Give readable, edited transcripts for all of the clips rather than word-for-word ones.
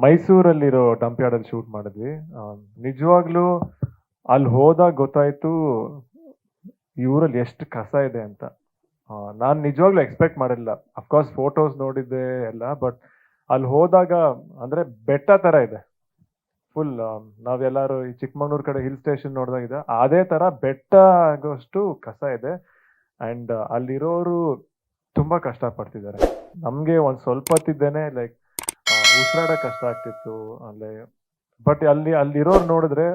ಮೈಸೂರಲ್ಲಿರೋ dump ಯಾರ್ಡಲ್ಲಿ shoot ಮಾಡಿದ್ವಿ. ನಿಜವಾಗ್ಲೂ ಅಲ್ಲಿ ಹೋದಾಗ ಗೊತ್ತಾಯ್ತು ಈ ಊರಲ್ಲಿ ಎಷ್ಟು ಕಸ ಇದೆ ಅಂತ. ನಾನು ನಿಜವಾಗ್ಲೂ ಎಕ್ಸ್ಪೆಕ್ಟ್ ಮಾಡಿಲ್ಲ. ಅಫ್ಕೋರ್ಸ್ ಫೋಟೋಸ್ ನೋಡಿದ್ದೆ ಎಲ್ಲ, ಬಟ್ ಅಲ್ಲಿ ಹೋದಾಗ ಅಂದ್ರೆ ಬೆಟ್ಟ ತರ ಇದೆ ಫುಲ್. ನಾವೆಲ್ಲರೂ ಈ ಚಿಕ್ಕಮಂಗ್ಳೂರ್ ಕಡೆ ಹಿಲ್ ಸ್ಟೇಷನ್ ನೋಡಿದಾಗಿದೆ, ಅದೇ ತರ ಬೆಟ್ಟ ಆಗೋಷ್ಟು ಕಸ ಇದೆ. ಅಂಡ್ ಅಲ್ಲಿರೋರು ತುಂಬಾ ಕಷ್ಟ ಪಡ್ತಿದ್ದಾರೆ. ನಮ್ಗೆ ಒಂದ್ ಸ್ವಲ್ಪ ಹೊತ್ತಿದ್ದೇನೆ ಲೈಕ್ ಉಸಿರಾಡಕ್ ಕಷ್ಟ ಆಗ್ತಿತ್ತು ಅಲ್ಲೇ. ಬಟ್ ಅಲ್ಲಿರೋರು ನೋಡಿದ್ರೆ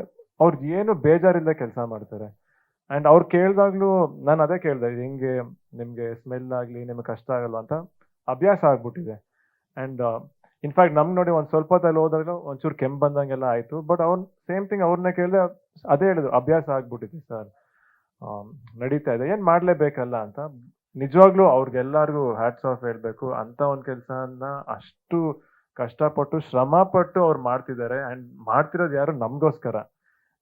ಅವ್ರಿಗೆ ಏನು ಬೇಜಾರಿಲ್ಲದೆ ಕೆಲಸ ಮಾಡ್ತಾರೆ. ಅಂಡ್ ಅವ್ರು ಕೇಳ್ದಾಗ್ಲೂ ನಾನು ಅದೇ ಕೇಳ್ದೆ, ಹೆಂಗೆ ನಿಮ್ಗೆ ಸ್ಮೆಲ್ ಆಗ್ಲಿ ನಿಮ್ಗೆ ಕಷ್ಟ ಆಗಲ್ವಾ ಅಂತ. ಅಭ್ಯಾಸ ಆಗ್ಬಿಟ್ಟಿದೆ. ಅಂಡ್ ಇನ್ಫ್ಯಾಕ್ಟ್ ನಮ್ಗೆ ನೋಡಿ ಒಂದ್ ಸ್ವಲ್ಪ ಹೊತ್ತಲ್ಲಿ ಹೋದಾಗ ಒಂಚೂರು ಕೆಮ್ಮು ಬಂದಂಗೆಲ್ಲ ಆಯ್ತು. ಬಟ್ ಸೇಮ್ ಥಿಂಗ್ ಅವ್ರನ್ನ ಕೇಳಿದೆ, ಅದೇ ಹೇಳಿದ್ರು, ಅಭ್ಯಾಸ ಆಗ್ಬಿಟ್ಟಿದೆ ಸರ್, ನಡೀತಾ ಇದೆ, ಏನ್ ಮಾಡ್ಲೇಬೇಕಲ್ಲ ಅಂತ. ನಿಜವಾಗ್ಲೂ ಅವ್ರಿಗೆಲ್ಲರಿಗೂ ಹ್ಯಾಟ್ಸ್ ಆಫ್ ಹೇಳ್ಬೇಕು. ಅಂತ ಒಂದ್ ಕೆಲ್ಸನ ಅಷ್ಟು ಕಷ್ಟಪಟ್ಟು ಶ್ರಮ ಪಟ್ಟು ಅವ್ರು ಮಾಡ್ತಿದ್ದಾರೆ. ಅಂಡ್ ಮಾಡ್ತಿರೋದು ಯಾರು, ನಮ್ಗೋಸ್ಕರ.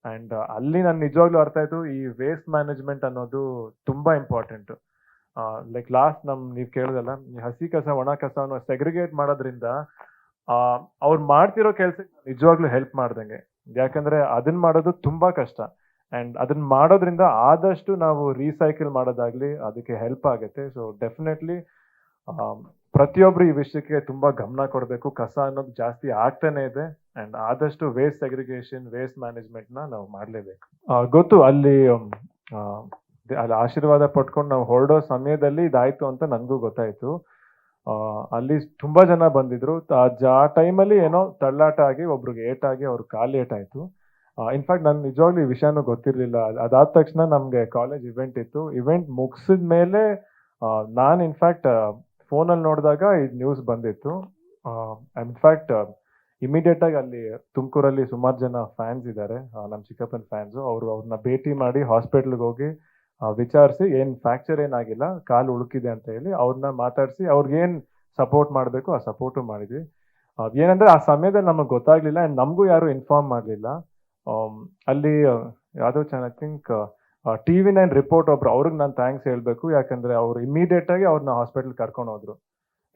ಅಂಡ್ ಅಲ್ಲಿ ನಾನು ನಿಜವಾಗ್ಲೂ ಅರ್ಥ ಆಯ್ತು, ಈ ವೇಸ್ಟ್ ಮ್ಯಾನೇಜ್ಮೆಂಟ್ ಅನ್ನೋದು ತುಂಬಾ ಇಂಪಾರ್ಟೆಂಟ್. ಲೈಕ್ ಲಾಸ್ಟ್ ನೀವ್ ಕೇಳಿದಲ್ಲ, ಈ ಹಸಿ ಕಸ ಒಣ ಕಸವನ್ನು ಸೆಗ್ರಿಗೇಟ್ ಮಾಡೋದ್ರಿಂದ ಅವ್ರು ಮಾಡ್ತಿರೋ ಕೆಲ್ಸ ನಿಜವಾಗ್ಲೂ ಹೆಲ್ಪ್ ಮಾಡ್ದಂಗೆ. ಯಾಕಂದ್ರೆ ಅದನ್ನ ಮಾಡೋದು ತುಂಬಾ ಕಷ್ಟ. ಅಂಡ್ ಅದನ್ನ ಮಾಡೋದ್ರಿಂದ ಆದಷ್ಟು ನಾವು ರೀಸೈಕಲ್ ಮಾಡೋದಾಗ್ಲಿ ಅದಕ್ಕೆ ಹೆಲ್ಪ್ ಆಗುತ್ತೆ. ಸೊ ಡೆಫಿನೆಟ್ಲಿ ಪ್ರತಿಯೊಬ್ರು ಈ ವಿಷಯಕ್ಕೆ ತುಂಬಾ ಗಮನ ಕೊಡಬೇಕು. ಕಸ ಅನ್ನೋದು ಜಾಸ್ತಿ ಆಗ್ತಾನೆ ಇದೆ. ಅಂಡ್ ಆದಷ್ಟು ವೇಸ್ಟ್ ಸೆಗ್ರಿಗೇಷನ್, ವೇಸ್ಟ್ ಮ್ಯಾನೇಜ್ಮೆಂಟ್ ನಾವು ಮಾಡ್ಲೇಬೇಕು. ಗೊತ್ತು ಅಲ್ಲಿ ಆಶೀರ್ವಾದ ಪಡ್ಕೊಂಡು ನಾವು ಹೊರಡೋ ಸಮಯದಲ್ಲಿ ಇದಾಯ್ತು ಅಂತ ನನ್ಗೂ ಗೊತ್ತಾಯ್ತು. ಅಲ್ಲಿ ತುಂಬಾ ಜನ ಬಂದಿದ್ರು. ಆ ಟೈಮಲ್ಲಿ ಏನೋ ತಳ್ಳಾಟ ಆಗಿ ಒಬ್ರಿಗೆ ಏಟಾಗಿ ಅವ್ರ ಕಾಲು ಏಟಾಯ್ತು. ಇನ್ಫ್ಯಾಕ್ಟ್ ನನ್ ನಿಜವಾಗ್ಲೂ ಈ ವಿಷಯನೂ ಗೊತ್ತಿರ್ಲಿಲ್ಲ. ಅದಾದ ತಕ್ಷಣ ನಮ್ಗೆ ಕಾಲೇಜ್ ಇವೆಂಟ್ ಇತ್ತು. ಇವೆಂಟ್ ಮುಗಿಸಿದ ಮೇಲೆ ನಾನು ಇನ್ಫ್ಯಾಕ್ಟ್ ಫೋನಲ್ಲಿ ನೋಡಿದಾಗ ಈ ನ್ಯೂಸ್ ಬಂದಿತ್ತು. ಇನ್ಫ್ಯಾಕ್ಟ್ ಇಮಿಡಿಯೇಟ್ ಆಗಿ ಅಲ್ಲಿ ತುಮಕೂರಲ್ಲಿ ಸುಮಾರು ಜನ ಫ್ಯಾನ್ಸ್ ಇದ್ದಾರೆ, ನಮ್ಮ ಚಿಕ್ಕಪ್ಪನ ಫ್ಯಾನ್ಸು. ಅವ್ರನ್ನ ಭೇಟಿ ಮಾಡಿ ಹಾಸ್ಪಿಟ್ಲ್ಗೆ ಹೋಗಿ ವಿಚಾರಿಸಿ ಏನ್ ಫ್ರಾಕ್ಚರ್ ಏನಾಗಿಲ್ಲ, ಕಾಲು ಉಳುಕಿದೆ ಅಂತ ಹೇಳಿ ಅವ್ರನ್ನ ಮಾತಾಡಿಸಿ ಅವ್ರಿಗೇನ್ ಸಪೋರ್ಟ್ ಮಾಡಬೇಕು ಆ ಸಪೋರ್ಟು ಮಾಡಿದ್ವಿ. ಏನಂದ್ರೆ ಆ ಸಮಯದಲ್ಲಿ ನಮಗೆ ಗೊತ್ತಾಗ್ಲಿಲ್ಲ. ಅಂಡ್ ನಮಗೂ ಯಾರು ಇನ್ಫಾರ್ಮ್ ಮಾಡಲಿಲ್ಲ. ಅಲ್ಲಿ ಯಾವುದೋ ಚಾನಲ್ ಥಿಂಕ್ TV9 ರಿಪೋರ್ಟ್ ಒಬ್ರು, ಅವ್ರಿಗೆ ನಾನು ಥ್ಯಾಂಕ್ಸ್ ಹೇಳ್ಬೇಕು. ಯಾಕಂದ್ರೆ ಅವ್ರು ಇಮಿಡಿಯೇಟ್ ಆಗಿ ಅವ್ರನ್ನ ಹಾಸ್ಪಿಟಲ್ ಕರ್ಕೊಂಡು ಹೋದ್ರು.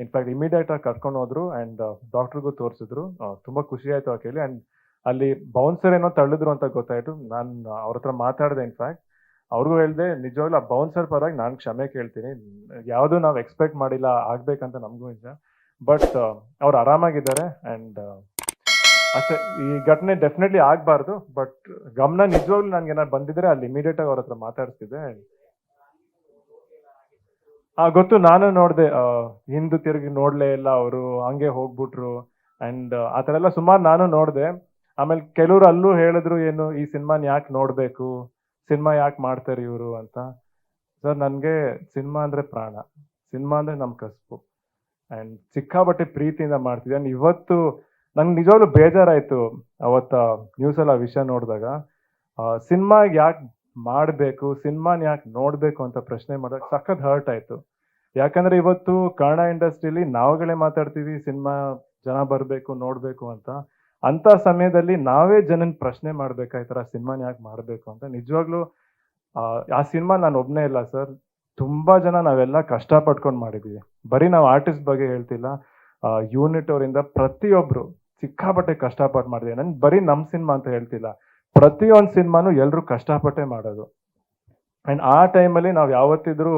ಇನ್ಫ್ಯಾಕ್ಟ್ ಇಮಿಡಿಯೇಟ್ ಆಗಿ ಕರ್ಕೊಂಡು ಹೋದ್ರು ಅಂಡ್ ಡಾಕ್ಟರ್ಗೂ ತೋರಿಸಿದ್ರು. ತುಂಬಾ ಖುಷಿ ಆಯ್ತು ಆ ಕೇಳಿ. ಅಂಡ್ ಅಲ್ಲಿ ಬೌನ್ಸರ್ ಏನೋ ತಳ್ಳಿದ್ರು ಅಂತ ಗೊತ್ತಾಯ್ತು. ನಾನು ಅವ್ರ ಹತ್ರ ಮಾತಾಡಿದೆ. ಇನ್ಫ್ಯಾಕ್ಟ್ ಅವ್ರಿಗೂ ಹೇಳಿದೆ, ನಿಜವಾಗ್ಲೂ ಆ ಬೌನ್ಸರ್ ಪರವಾಗಿ ನಾನು ಕ್ಷಮೆ ಕೇಳ್ತೀನಿ. ಯಾವುದು ನಾವು ಎಕ್ಸ್ಪೆಕ್ಟ್ ಮಾಡಿಲ್ಲ ಆಗ್ಬೇಕಂತ ನಮಗೂ ನಿಜ. ಬಟ್ ಅವ್ರು ಆರಾಮಾಗಿದ್ದಾರೆ. ಅಂಡ್ ಅಷ್ಟೇ, ಈ ಘಟನೆ ಡೆಫಿನೆಟ್ಲಿ ಆಗ್ಬಾರ್ದು. ಬಟ್ ಗಮನ ನಿಜವಾಗ್ಲೂ ನನ್ಗೆ ಏನಾದ್ರು ಬಂದಿದ್ರೆ ಅಲ್ಲಿ ಇಮಿಡಿಯೇಟ್ ಆಗಿ ಅವ್ರ ಹತ್ರ ಮಾತಾಡ್ತಿದ್ದೆ. ಗೊತ್ತು, ನಾನು ನೋಡ್ದೆ. ಹಿಂದು ತಿರುಗಿ ನೋಡ್ಲೇ ಇಲ್ಲ ಅವರು, ಹಂಗೆ ಹೋಗ್ಬಿಟ್ರು. ಅಂಡ್ ಆ ಥರ ಎಲ್ಲ ಸುಮಾರು ನಾನು ನೋಡ್ದೆ. ಆಮೇಲೆ ಕೆಲವರು ಅಲ್ಲೂ ಹೇಳಿದ್ರು, ಏನು ಈ ಸಿನಿಮಾನ ಯಾಕೆ ನೋಡ್ಬೇಕು, ಸಿನಿಮಾ ಯಾಕೆ ಮಾಡ್ತಾರೆ ಇವರು ಅಂತ. ಸರ್, ನನ್ಗೆ ಸಿನಿಮಾ ಅಂದ್ರೆ ಪ್ರಾಣ, ಸಿನಿಮಾ ಅಂದ್ರೆ ನಮ್ ಕಸ್ಬು. ಅಂಡ್ ಸಿಕ್ಕಾಬಟ್ಟೆ ಪ್ರೀತಿಯಿಂದ ಮಾಡ್ತಿದ್ದೆ. ಅಂಡ್ ಇವತ್ತು ನಂಗೆ ನಿಜವಾಗ್ಲೂ ಬೇಜಾರಾಯ್ತು ಅವತ್ತ ನ್ಯೂಸಲ್ಲಿ ಆ ವಿಷಯ ನೋಡಿದಾಗ. ಸಿನಿಮಾ ಯಾಕೆ ಮಾಡಬೇಕು, ಸಿನಿಮಾನ ಯಾಕೆ ನೋಡ್ಬೇಕು ಅಂತ ಪ್ರಶ್ನೆ ಮಾಡಿದಾಗ ಸಖತ್ ಹರ್ಟ್ ಆಯ್ತು. ಯಾಕಂದ್ರೆ ಇವತ್ತು ಕನ್ನಡ ಇಂಡಸ್ಟ್ರಿಯಲ್ಲಿ ನಾವುಗಳೇ ಮಾತಾಡ್ತೀವಿ ಸಿನಿಮಾ ಜನ ಬರ್ಬೇಕು ನೋಡ್ಬೇಕು ಅಂತ ಸಮಯದಲ್ಲಿ ನಾವೇ ಜನನ್ ಪ್ರಶ್ನೆ ಮಾಡ್ಬೇಕಾಯ್ತರ ಸಿನಿಮಾನ ಯಾಕೆ ಮಾಡ್ಬೇಕು ಅಂತ. ನಿಜವಾಗ್ಲೂ ಆ ಸಿನಿಮಾ ನಾನು ಒಬ್ನೇ ಇಲ್ಲ ಸರ್, ತುಂಬಾ ಜನ ನಾವೆಲ್ಲ ಕಷ್ಟ ಪಟ್ಕೊಂಡು ಮಾಡಿದೀವಿ. ಬರೀ ನಾವು ಆರ್ಟಿಸ್ಟ್ ಬಗ್ಗೆ ಹೇಳ್ತಿಲ್ಲ, ಯೂನಿಟ್ ಅವರಿಂದ ಪ್ರತಿಯೊಬ್ರು ಸಿಕ್ಕಾಪಟ್ಟೆ ಕಷ್ಟಪಟ್ಟು ಮಾಡಿದೀವಿ. ನನ್ ಬರೀ ನಮ್ ಸಿನಿಮಾ ಅಂತ ಹೇಳ್ತಿಲ್ಲ, ಪ್ರತಿಯೊಂದು ಸಿನಿಮಾನು ಎಲ್ರು ಕಷ್ಟಪಟ್ಟೆ ಮಾಡೋದು. ಅಂಡ್ ಆ ಟೈಮಲ್ಲಿ ನಾವು ಯಾವತ್ತಿದ್ರು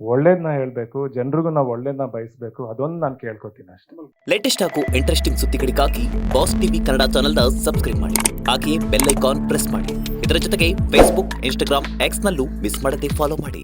ಒಳ್ಳೇದನ್ನ ಹೇಳ್ಬೇಕು, ಜನರಿಗೂ ನಾವು ಒಳ್ಳೇದನ್ನ ಬಯಸ್ಬೇಕು. ಅದೊಂದು ನಾನು ಕೇಳ್ಕೊತೀನಿ ಅಷ್ಟೇ. ಲೇಟೆಸ್ಟ್ ಹಾಗೂ ಇಂಟ್ರೆಸ್ಟಿಂಗ್ ಸುದ್ದಿಗಳಿಗಾಗಿ ಬಾಸ್ ಟಿವಿ ಕನ್ನಡ ಚಾನೆಲ್ನ ಸಬ್ಸ್ಕ್ರೈಬ್ ಮಾಡಿ, ಹಾಗೆಯೇ ಬೆಲ್ ಐಕಾನ್ ಪ್ರೆಸ್ ಮಾಡಿ. ಇದರ ಜೊತೆಗೆ ಫೇಸ್ಬುಕ್, ಇನ್ಸ್ಟಾಗ್ರಾಮ್, ಎಕ್ಸ್ ನಲ್ಲೂ ಮಿಸ್ ಮಾಡದೆ ಫಾಲೋ ಮಾಡಿ.